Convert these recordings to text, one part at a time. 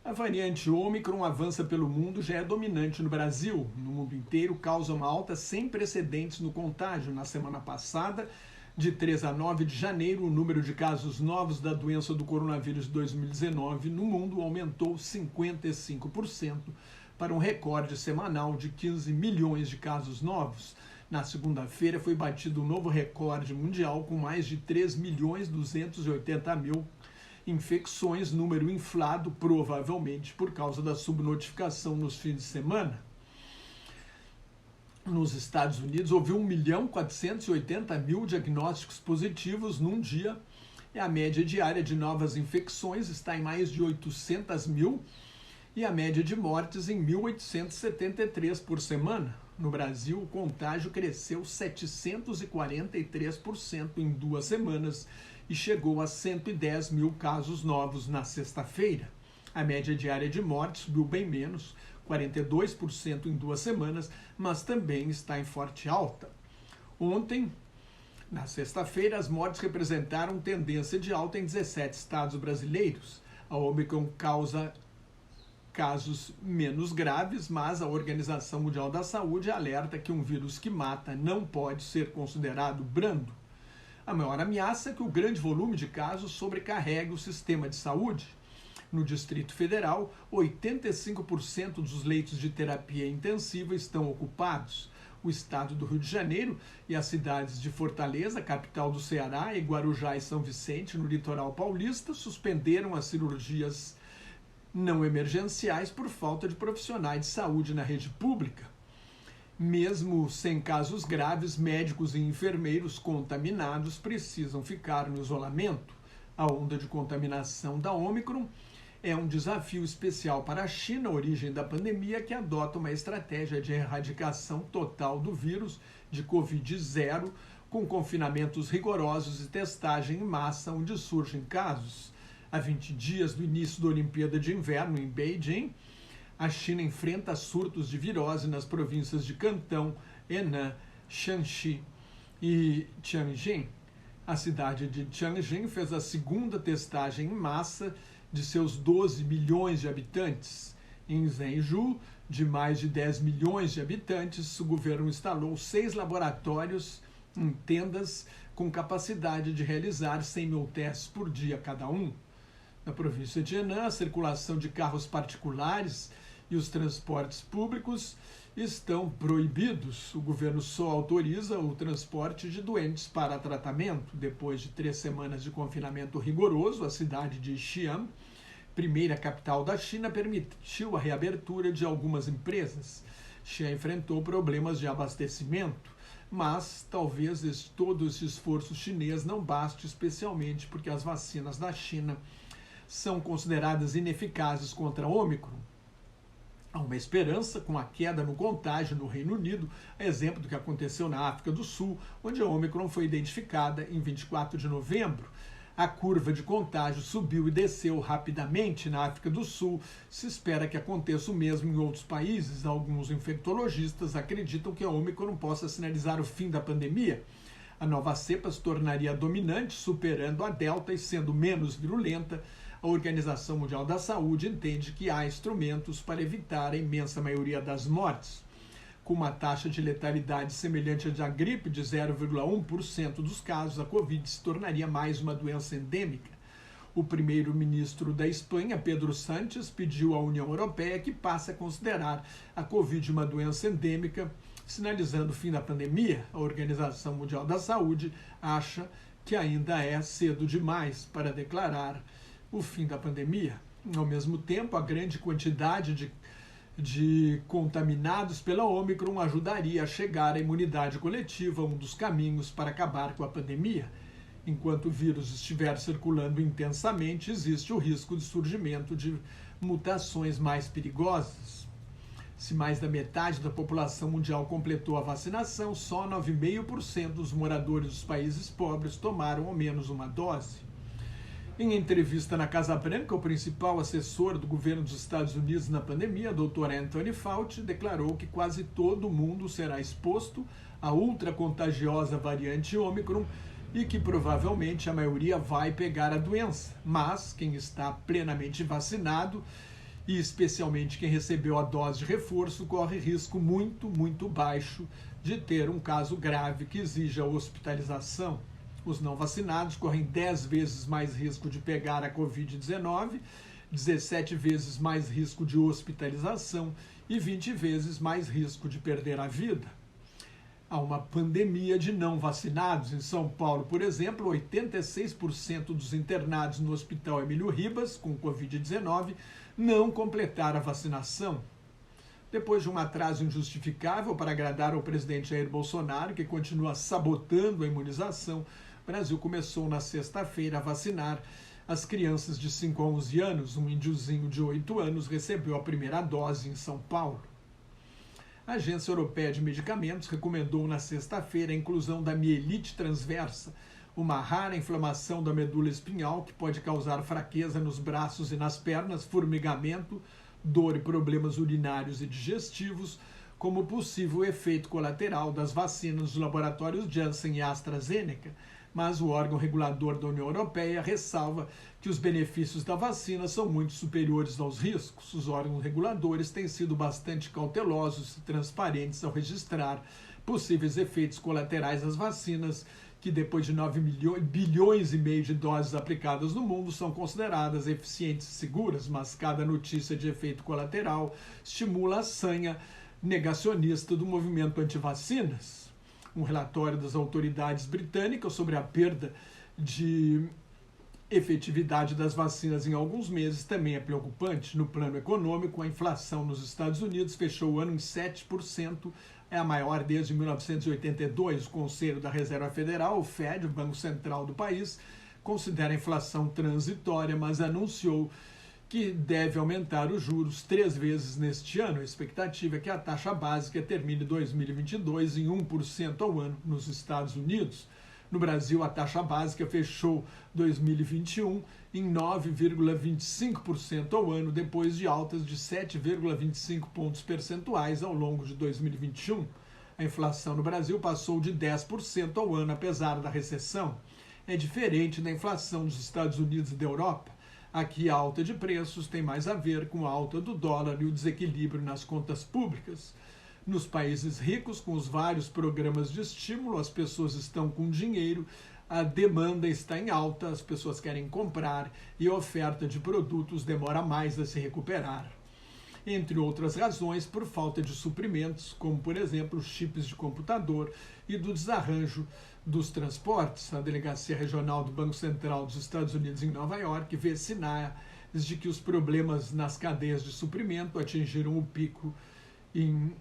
A variante Ômicron avança pelo mundo, já é dominante no Brasil. No mundo inteiro, causa uma alta sem precedentes no contágio. Na semana passada, de 3 a 9 de janeiro, o número de casos novos da doença do coronavírus de 2019 no mundo aumentou 55% para um recorde semanal de 15 milhões de casos novos. Na segunda-feira, foi batido um novo recorde mundial com mais de 3.280.000 infecções, número inflado provavelmente por causa da subnotificação nos fins de semana. Nos Estados Unidos, houve 1.480.000 diagnósticos positivos num dia, e a média diária de novas infecções está em mais de 800.000 e a média de mortes em 1.873 por semana. No Brasil, o contágio cresceu 743% em 2 semanas e chegou a 110.000 casos novos na sexta-feira. A média diária de mortes subiu bem menos, 42% em 2 semanas, mas também está em forte alta. Ontem, na sexta-feira, as mortes representaram tendência de alta em 17 estados brasileiros. A Omicron causa casos menos graves, mas a Organização Mundial da Saúde alerta que um vírus que mata não pode ser considerado brando. A maior ameaça é que o grande volume de casos sobrecarregue o sistema de saúde. No Distrito Federal, 85% dos leitos de terapia intensiva estão ocupados. O estado do Rio de Janeiro e as cidades de Fortaleza, capital do Ceará, e Guarujá e São Vicente, no litoral paulista, suspenderam as cirurgias não emergenciais por falta de profissionais de saúde na rede pública. Mesmo sem casos graves, médicos e enfermeiros contaminados precisam ficar no isolamento. A onda de contaminação da Ômicron é um desafio especial para a China, origem da pandemia, que adota uma estratégia de erradicação total do vírus de Covid-0, com confinamentos rigorosos e testagem em massa, onde surgem casos. Há 20 dias do início da Olimpíada de Inverno em Beijing, a China enfrenta surtos de virose nas províncias de Cantão, Henan, Shanxi e Tianjin. A cidade de Tianjin fez a segunda testagem em massa de seus 12 milhões de habitantes. Em Zhengzhou, de mais de 10 milhões de habitantes, o governo instalou 6 laboratórios em tendas com capacidade de realizar 100.000 testes por dia cada um. Na província de Henan, a circulação de carros particulares e os transportes públicos estão proibidos. O governo só autoriza o transporte de doentes para tratamento. Depois de 3 semanas de confinamento rigoroso, a cidade de Xi'an, primeira capital da China, permitiu a reabertura de algumas empresas. Xi'an enfrentou problemas de abastecimento, mas talvez todo esse esforço chinês não baste, especialmente porque as vacinas da China são consideradas ineficazes contra a Ômicron. Há uma esperança com a queda no contágio no Reino Unido, exemplo do que aconteceu na África do Sul, onde a Ômicron foi identificada em 24 de novembro. A curva de contágio subiu e desceu rapidamente na África do Sul. Se espera que aconteça o mesmo em outros países. Alguns infectologistas acreditam que a Ômicron possa sinalizar o fim da pandemia. A nova cepa se tornaria dominante, superando a Delta e sendo menos virulenta. A Organização Mundial da Saúde entende que há instrumentos para evitar a imensa maioria das mortes. Com uma taxa de letalidade semelhante à da gripe de 0,1% dos casos, a Covid se tornaria mais uma doença endêmica. O primeiro-ministro da Espanha, Pedro Sánchez, pediu à União Europeia que passe a considerar a Covid uma doença endêmica, sinalizando o fim da pandemia. A Organização Mundial da Saúde acha que ainda é cedo demais para declarar o fim da pandemia. Ao mesmo tempo, a grande quantidade de contaminados pela Ômicron ajudaria a chegar à imunidade coletiva, um dos caminhos para acabar com a pandemia. Enquanto o vírus estiver circulando intensamente, existe o risco de surgimento de mutações mais perigosas. Se mais da metade da população mundial completou a vacinação, só 9,5% dos moradores dos países pobres tomaram ao menos uma dose. Em entrevista na Casa Branca, o principal assessor do governo dos Estados Unidos na pandemia, Dr. Anthony Fauci, declarou que quase todo mundo será exposto à ultracontagiosa variante Ômicron e que provavelmente a maioria vai pegar a doença, mas quem está plenamente vacinado e especialmente quem recebeu a dose de reforço corre risco muito baixo de ter um caso grave que exija hospitalização. Os não vacinados correm 10 vezes mais risco de pegar a Covid-19, 17 vezes mais risco de hospitalização e 20 vezes mais risco de perder a vida. Há uma pandemia de não vacinados. Em São Paulo, por exemplo, 86% dos internados no Hospital Emílio Ribas, com Covid-19, não completaram a vacinação. Depois de um atraso injustificável para agradar ao presidente Jair Bolsonaro, que continua sabotando a imunização, o Brasil começou na sexta-feira a vacinar as crianças de 5 a 11 anos. Um índiozinho de 8 anos recebeu a primeira dose em São Paulo. A Agência Europeia de Medicamentos recomendou na sexta-feira a inclusão da mielite transversa, uma rara inflamação da medula espinhal que pode causar fraqueza nos braços e nas pernas, formigamento, dor e problemas urinários e digestivos, como possível efeito colateral das vacinas dos laboratórios Janssen e AstraZeneca, mas o órgão regulador da União Europeia ressalva que os benefícios da vacina são muito superiores aos riscos. Os órgãos reguladores têm sido bastante cautelosos e transparentes ao registrar possíveis efeitos colaterais das vacinas, que depois de 9 bilhões e meio de doses aplicadas no mundo são consideradas eficientes e seguras, mas cada notícia de efeito colateral estimula a sanha negacionista do movimento anti-vacinas. Um relatório das autoridades britânicas sobre a perda de efetividade das vacinas em alguns meses também é preocupante. No plano econômico, a inflação nos Estados Unidos fechou o ano em 7%, é a maior desde 1982. O Conselho da Reserva Federal, o Fed, o Banco Central do país, considera a inflação transitória, mas anunciou que deve aumentar os juros 3 vezes neste ano. A expectativa é que a taxa básica termine 2022 em 1% ao ano nos Estados Unidos. No Brasil, a taxa básica fechou 2021 em 9,25% ao ano, depois de altas de 7,25 pontos percentuais ao longo de 2021. A inflação no Brasil passou de 10% ao ano, apesar da recessão. É diferente da inflação dos Estados Unidos e da Europa. Aqui a alta de preços tem mais a ver com a alta do dólar e o desequilíbrio nas contas públicas. Nos países ricos, com os vários programas de estímulo, as pessoas estão com dinheiro, a demanda está em alta, as pessoas querem comprar e a oferta de produtos demora mais a se recuperar. Entre outras razões, por falta de suprimentos, como, por exemplo, chips de computador e do desarranjo dos transportes. A Delegacia Regional do Banco Central dos Estados Unidos em Nova York vê sinais de que os problemas nas cadeias de suprimento atingiram o pico em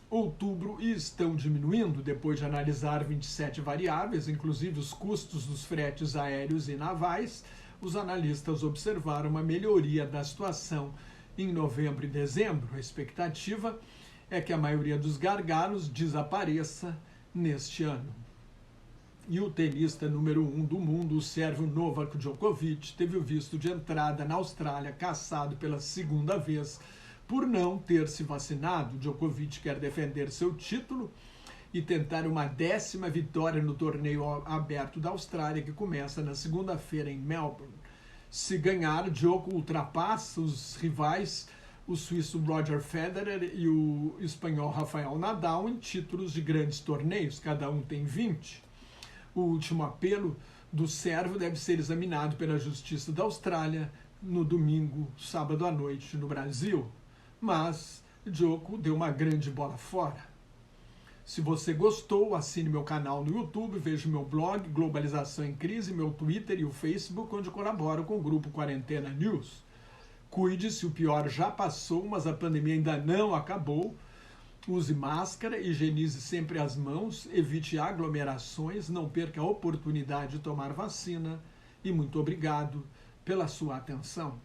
outubro e estão diminuindo. Depois de analisar 27 variáveis, inclusive os custos dos fretes aéreos e navais, os analistas observaram uma melhoria da situação em novembro e dezembro. A expectativa é que a maioria dos gargalos desapareça neste ano. E o tenista número 1 do mundo, o sérvio Novak Djokovic, teve o visto de entrada na Austrália cassado pela segunda vez por não ter se vacinado. Djokovic quer defender seu título e tentar uma 10ª vitória no torneio aberto da Austrália, que começa na segunda-feira em Melbourne. Se ganhar, Djoko ultrapassa os rivais, o suíço Roger Federer e o espanhol Rafael Nadal, em títulos de grandes torneios. Cada um tem 20. O último apelo do sérvio deve ser examinado pela Justiça da Austrália no domingo, sábado à noite, no Brasil. Mas Djoko deu uma grande bola fora. Se você gostou, assine meu canal no YouTube, veja meu blog Globalização em Crise, meu Twitter e o Facebook, onde colaboro com o grupo Quarentena News. Cuide-se, o pior já passou, mas a pandemia ainda não acabou. Use máscara, higienize sempre as mãos, evite aglomerações, não perca a oportunidade de tomar vacina e muito obrigado pela sua atenção.